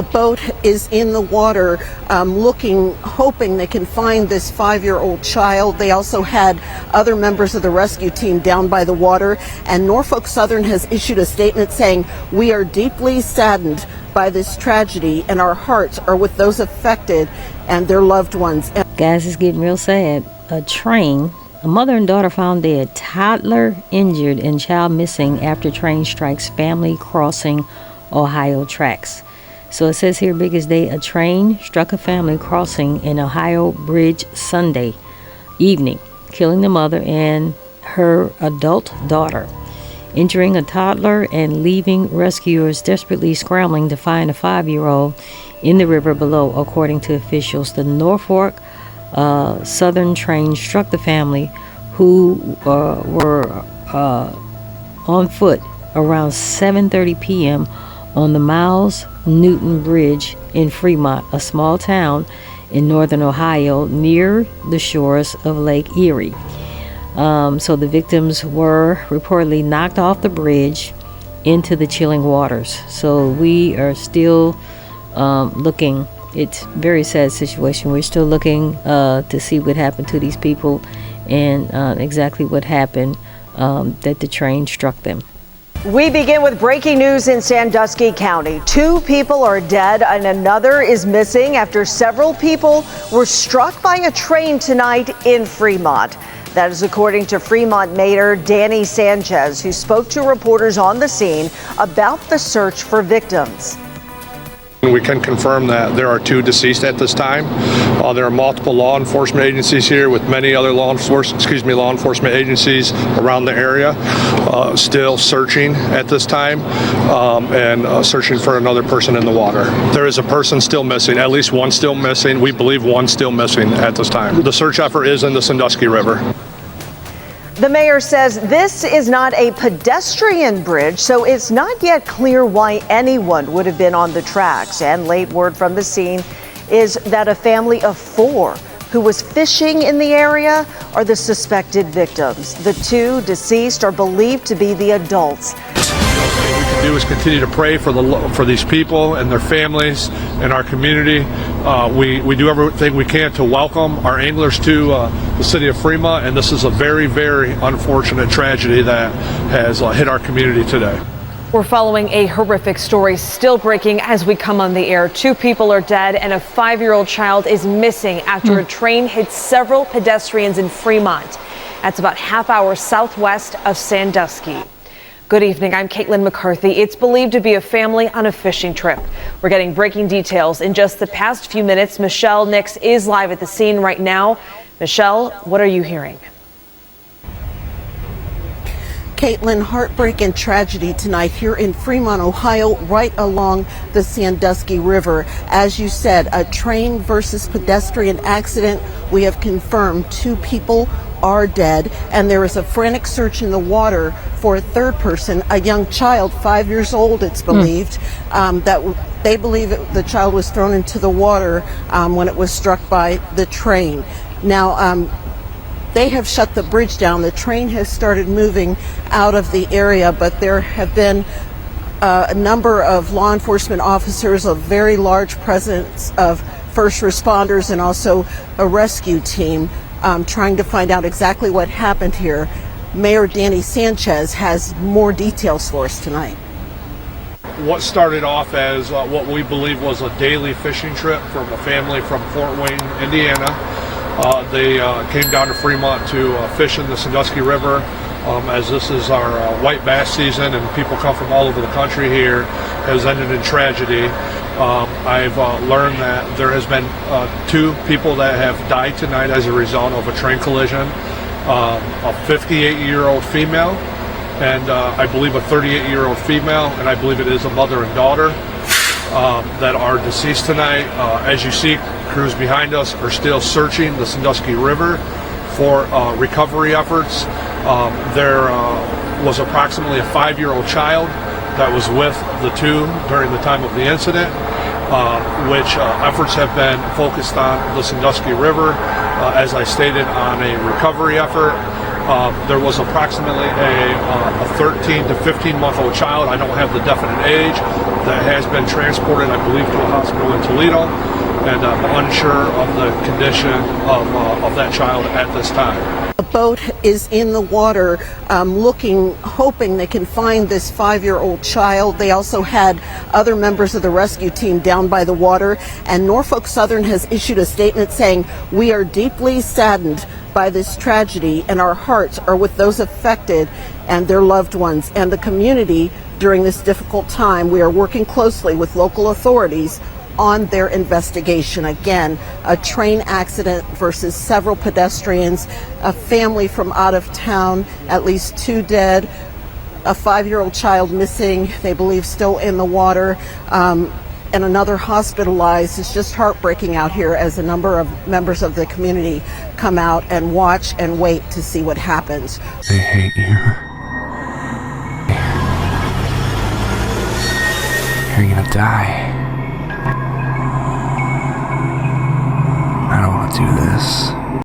A boat is in the water hoping they can find this 5-year-old child. They also had other members of the rescue team down by the water. And Norfolk Southern has issued a statement saying, "We are deeply saddened by this tragedy and our hearts are with those affected and their loved ones." Guys, it's getting real sad. A mother and daughter found dead, toddler injured, and child missing after train strikes family crossing Ohio tracks. So it says here, biggest day, a train struck a family crossing an Ohio bridge Sunday evening, killing the mother and her adult daughter, injuring a toddler and leaving rescuers desperately scrambling to find a 5-year-old in the river below, according to officials. The Norfolk Southern train struck the family, who were on foot around 7:30 p.m. on the Miles Newton Bridge in Fremont, a small town in northern Ohio near the shores of Lake Erie. So the victims were reportedly knocked off the bridge into the chilling waters. So we are still looking. It's a very sad situation. We're still looking to see what happened to these people and exactly what happened that the train struck them. We begin with breaking news in Sandusky County. 2 people are dead and another is missing after several people were struck by a train tonight in Fremont. That is according to Fremont Mayor Danny Sanchez, who spoke to reporters on the scene about the search for victims. We can confirm that there are 2 deceased at this time. There are multiple law enforcement agencies here with many other law enforcement agencies around the area still searching at this time and searching for another person in the water. There is a person still missing, at least one still missing. We believe one still missing at this time. The search effort is in the Sandusky River. The mayor says this is not a pedestrian bridge, so it's not yet clear why anyone would have been on the tracks. And late word from the scene is that a family of 4 who was fishing in the area are the suspected victims. The 2 deceased are believed to be the adults. What we can do is continue to pray for these people and their families and our community. We do everything we can to welcome our anglers to the city of Fremont, and this is a very, very unfortunate tragedy that has hit our community today. We're following a horrific story still breaking as we come on the air. 2 people are dead and a 5-year-old child is missing after a train hit several pedestrians in Fremont. That's about half-hour southwest of Sandusky. Good evening, I'm Caitlin McCarthy. It's believed to be a family on a fishing trip. We're getting breaking details in just the past few minutes. Michelle Nix is live at the scene right now. Michelle, what are you hearing? Caitlin, heartbreak and tragedy tonight here in Fremont, Ohio, right along the Sandusky River. As you said, a train versus pedestrian accident. We have confirmed 2 people are dead, and there is a frantic search in the water for a 3rd person, a young child, 5 years old, it's believed, that they believe the child was thrown into the water when it was struck by the train. Now, they have shut the bridge down. The train has started moving out of the area, but there have been a number of law enforcement officers, a very large presence of first responders, and also a rescue team trying to find out exactly what happened here. Mayor Danny Sanchez has more details for us tonight. What started off as what we believe was a daily fishing trip from a family from Fort Wayne, Indiana. They came down to Fremont to fish in the Sandusky River, as this is our white bass season and people come from all over the country here, has ended in tragedy. I've learned that there has been 2 people that have died tonight as a result of a train collision. A 58-year-old female and I believe a 38-year-old female, and I believe it is a mother and daughter that are deceased tonight. As you see, crews behind us are still searching the Sandusky River for recovery efforts. There was approximately a 5-year-old child that was with the 2 during the time of the incident, which efforts have been focused on the Sandusky River, as I stated, on a recovery effort. There was approximately a 13 to 15-month-old child, I don't have the definite age, that has been transported, I believe, to a hospital in Toledo, and I'm unsure of the condition of that child at this time. A boat is in the water hoping they can find this 5-year-old child. They also had other members of the rescue team down by the water, and Norfolk Southern has issued a statement saying, "We are deeply saddened by this tragedy, and our hearts are with those affected and their loved ones and the community during this difficult time. We are working closely with local authorities on their investigation." Again, a train accident versus several pedestrians, a family from out of town, at least 2 dead, a 5-year-old child missing, they believe still in the water, and another hospitalized. It's just heartbreaking out here as a number of members of the community come out and watch and wait to see what happens. They hate you. You're gonna die. I don't want to do this.